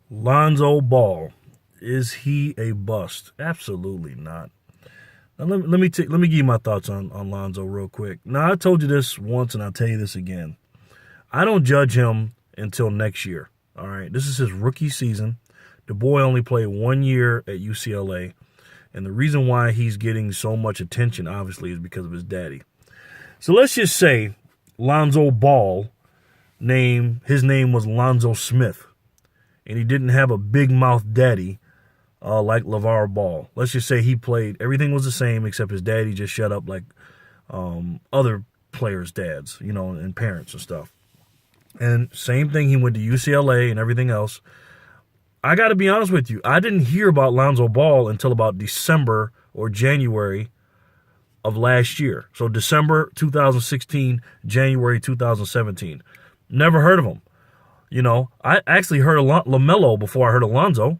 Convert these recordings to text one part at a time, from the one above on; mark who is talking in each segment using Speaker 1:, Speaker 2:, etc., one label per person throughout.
Speaker 1: Lonzo Ball, is he a bust? Absolutely not. Now, let me give you my thoughts on Lonzo real quick. Now, I told you this once, and I'll tell you this again. I don't judge him until next year. All right, this is his rookie season. The boy only played 1 year at UCLA, and the reason why he's getting so much attention, obviously, is because of his daddy. So let's just say Lonzo Ball his name was Lonzo Smith, and he didn't have a big mouth daddy like LeVar Ball. Let's just say he played, everything was the same except his daddy just shut up like other players' dads, and parents and stuff. And same thing, he went to UCLA and everything else. I got to be honest with you, I didn't hear about Lonzo Ball until about December or January of last year. So December 2016, January 2017. Never heard of him. I actually heard of LaMelo before I heard of Lonzo.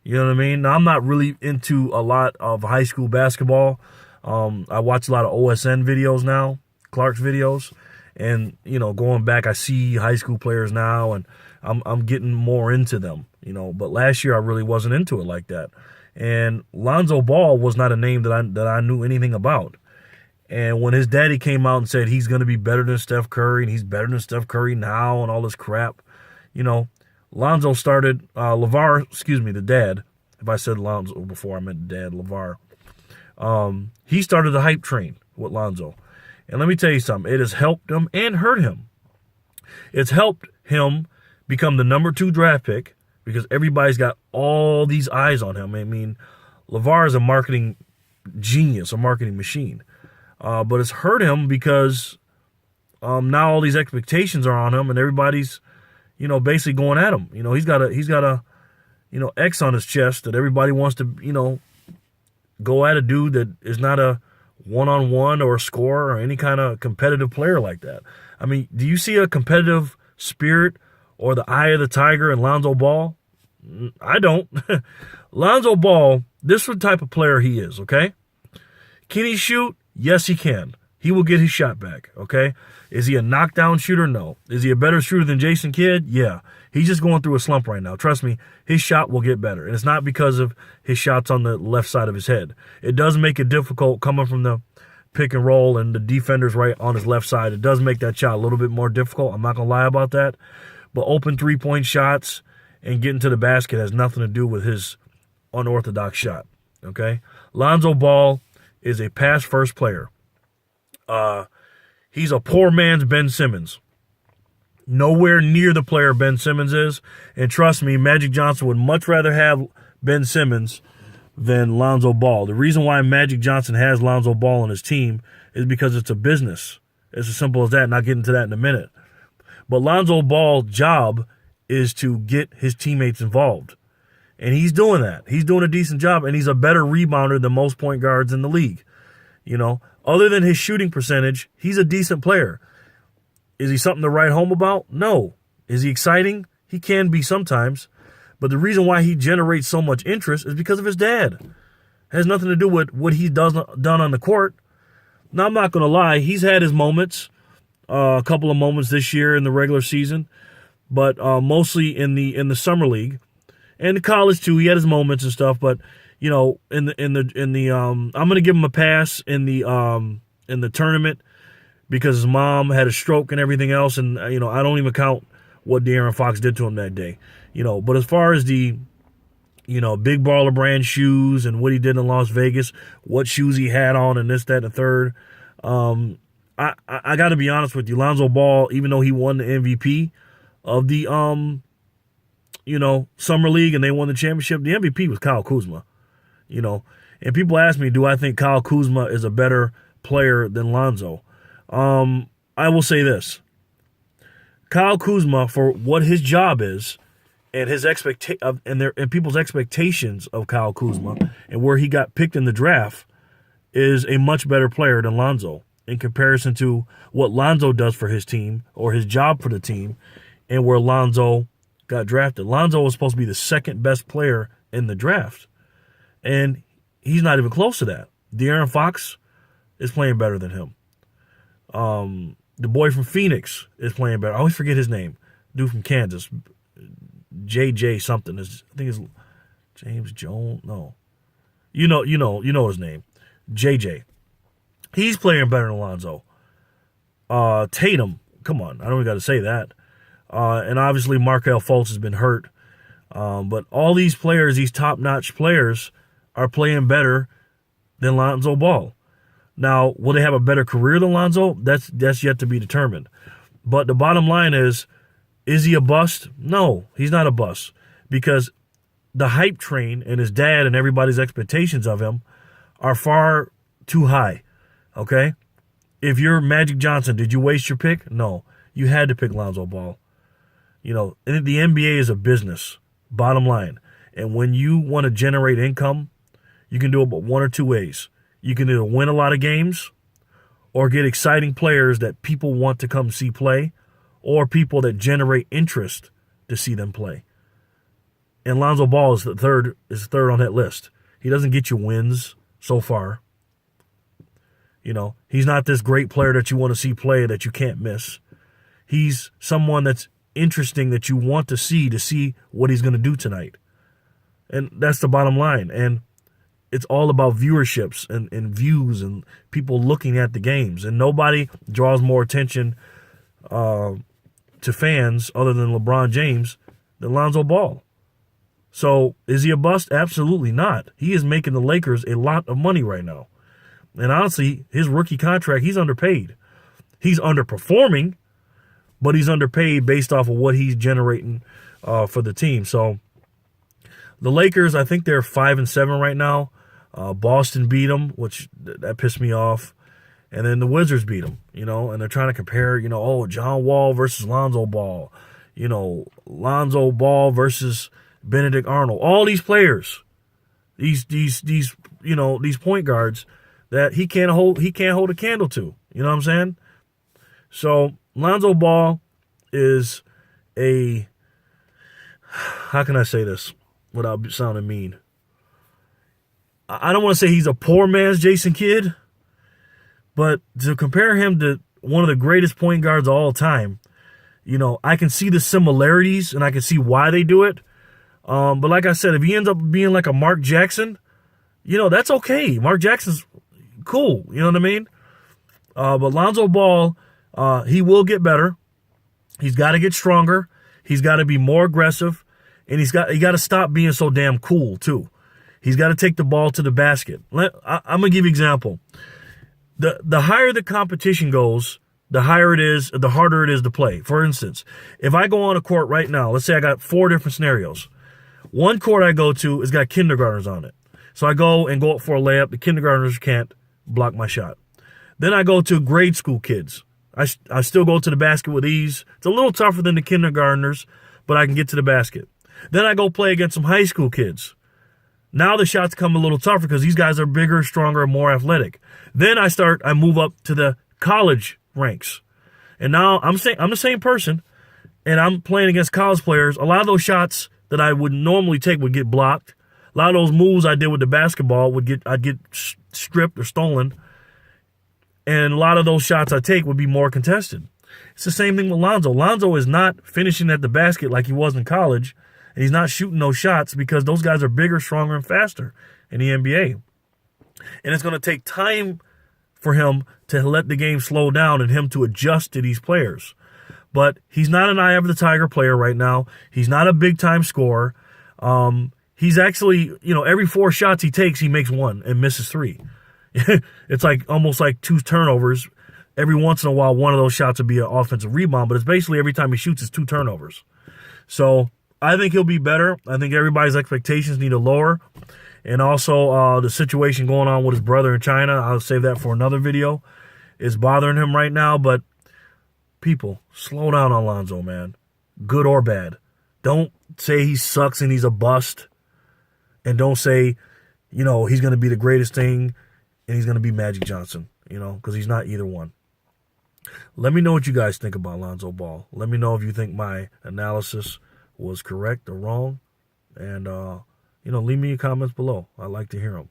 Speaker 1: You know what I mean? Now, I'm not really into a lot of high school basketball. I watch a lot of OSN videos now, Clark's videos. And, going back, I see high school players now, and I'm getting more into them, But last year, I really wasn't into it like that. And Lonzo Ball was not a name that I knew anything about. And when his daddy came out and said he's going to be better than Steph Curry, and he's better than Steph Curry now and all this crap, Lonzo started, the dad. If I said Lonzo before, I meant dad, LeVar. He started the hype train with Lonzo. And let me tell you something. It has helped him and hurt him. It's helped him become the number 2 draft pick because everybody's got all these eyes on him. I mean, LeVar is a marketing genius, a marketing machine. But it's hurt him because now all these expectations are on him, and everybody's, basically going at him. He's got a X on his chest that everybody wants to, go at a dude that is not a one-on-one or a scorer or any kind of competitive player like that. I mean, do you see a competitive spirit or the eye of the tiger in Lonzo Ball? I don't. Lonzo Ball, this is the type of player he is, okay? Can he shoot? Yes, he can. He will get his shot back, okay? Is he a knockdown shooter? No. Is he a better shooter than Jason Kidd? Yeah. He's just going through a slump right now. Trust me, his shot will get better. And it's not because of his shots on the left side of his head. It does make it difficult coming from the pick and roll and the defender's right on his left side. It does make that shot a little bit more difficult. I'm not going to lie about that. But open three-point shots and getting to the basket has nothing to do with his unorthodox shot, okay? Lonzo Ball is a pass-first player. He's a poor man's Ben Simmons. Nowhere near the player Ben Simmons is. And trust me, Magic Johnson would much rather have Ben Simmons than Lonzo Ball. The reason why Magic Johnson has Lonzo Ball on his team is because it's a business. It's as simple as that, and I'll get into that in a minute. But Lonzo Ball's job is to get his teammates involved. And he's doing that. He's doing a decent job, and he's a better rebounder than most point guards in the league. Other than his shooting percentage, he's a decent player. Is he something to write home about? No. Is he exciting? He can be sometimes. But the reason why he generates so much interest is because of his dad. It has nothing to do with what he's done on the court. Now, I'm not going to lie. He's had his moments, a couple of moments this year in the regular season, but mostly in the summer league. And the college, too, he had his moments and stuff, but I'm going to give him a pass in the tournament because his mom had a stroke and everything else, and I don't even count what De'Aaron Fox did to him that day. But as far as the big baller brand shoes and what he did in Las Vegas, what shoes he had on and this, that, and the third, I got to be honest with you, Lonzo Ball, even though he won the MVP of the summer league and they won the championship, the MVP was Kyle Kuzma. And people ask me, do I think Kyle Kuzma is a better player than Lonzo? I will say this. Kyle Kuzma, for what his job is and his and people's expectations of Kyle Kuzma and where he got picked in the draft, is a much better player than Lonzo in comparison to what Lonzo does for his team or his job for the team and where Lonzo got drafted. Lonzo was supposed to be the second best player in the draft. And he's not even close to that. De'Aaron Fox is playing better than him. The boy from Phoenix is playing better. I always forget his name. Dude from Kansas. JJ something. I think it's James Jones. No, you know his name, JJ. He's playing better than Lonzo. Tatum, come on, I don't even got to say that. And obviously Markelle Fultz has been hurt. But all these players, these top-notch players, are playing better than Lonzo Ball. Now, will they have a better career than Lonzo? That's yet to be determined. But the bottom line is he a bust? No, he's not a bust. Because the hype train and his dad and everybody's expectations of him are far too high. Okay? If you're Magic Johnson, did you waste your pick? No. You had to pick Lonzo Ball. You know, and the NBA is a business, bottom line. And when you want to generate income, you can do it but one or two ways. You can either win a lot of games or get exciting players that people want to come see play, or people that generate interest to see them play. And Lonzo Ball is third on that list. He doesn't get you wins so far. You know, he's not this great player that you want to see play that you can't miss. He's someone that's interesting that you want to see what he's going to do tonight. And that's the bottom line. And it's all about viewerships and views and people looking at the games. And nobody draws more attention to fans other than LeBron James than Lonzo Ball. So is he a bust? Absolutely not. He is making the Lakers a lot of money right now. And honestly, his rookie contract, he's underpaid. He's underperforming, but he's underpaid based off of what he's generating for the team. So the Lakers, I think they're 5-7 right now. Boston beat them, which that pissed me off. And then the Wizards beat them, you know, and they're trying to compare, you know, oh, John Wall versus Lonzo Ball, you know, Lonzo Ball versus Benedict Arnold. All these players, these you know, these point guards that he can't hold a candle to. You know what I'm saying? So Lonzo Ball is how can I say this without sounding mean? I don't want to say he's a poor man's Jason Kidd, but to compare him to one of the greatest point guards of all time, you know, I can see the similarities and I can see why they do it. But like I said, if he ends up being like a Mark Jackson, you know, that's okay. Mark Jackson's cool. You know what I mean? But Lonzo Ball, he will get better. He's got to get stronger. He's got to be more aggressive. And he got to stop being so damn cool, too. He's got to take the ball to the basket. I'm going to give you an example. The higher the competition goes, the harder it is to play. For instance, if I go on a court right now, let's say I got 4 different scenarios. One court I go to has got kindergartners on it. So I go up for a layup. The kindergartners can't block my shot. Then I go to grade school kids. I still go to the basket with ease. It's a little tougher than the kindergartners, but I can get to the basket. Then I go play against some high school kids. Now the shots come a little tougher because these guys are bigger, stronger, more athletic. Then I move up to the college ranks. And now I'm the same person, and I'm playing against college players. A lot of those shots that I would normally take would get blocked. A lot of those moves I did with the basketball I'd get stripped or stolen. And a lot of those shots I take would be more contested. It's the same thing with Lonzo. Lonzo is not finishing at the basket like he was in college, and he's not shooting those shots because those guys are bigger, stronger, and faster in the NBA. And it's going to take time for him to let the game slow down and him to adjust to these players. But he's not an eye of the tiger player right now. He's not a big-time scorer. He's actually, you know, every 4 shots he takes, he makes 1 and misses 3. It's like almost like 2 turnovers. Every once in a while, one of those shots would be an offensive rebound, but it's basically every time he shoots, it's 2 turnovers. So I think he'll be better. I think everybody's expectations need to lower. And also the situation going on with his brother in China, I'll save that for another video, is bothering him right now. But people, slow down on Lonzo, man. Good or bad. Don't say he sucks and he's a bust. And don't say, you know, he's going to be the greatest thing and he's going to be Magic Johnson, you know, because he's not either one. Let me know what you guys think about Lonzo Ball. Let me know if you think my analysis was correct or wrong. And, you know, leave me your comments below. I'd like to hear them.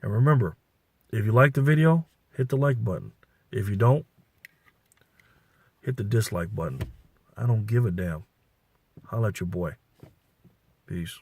Speaker 1: And remember, if you like the video, hit the like button. If you don't, hit the dislike button. I don't give a damn. Holla at your boy. Peace.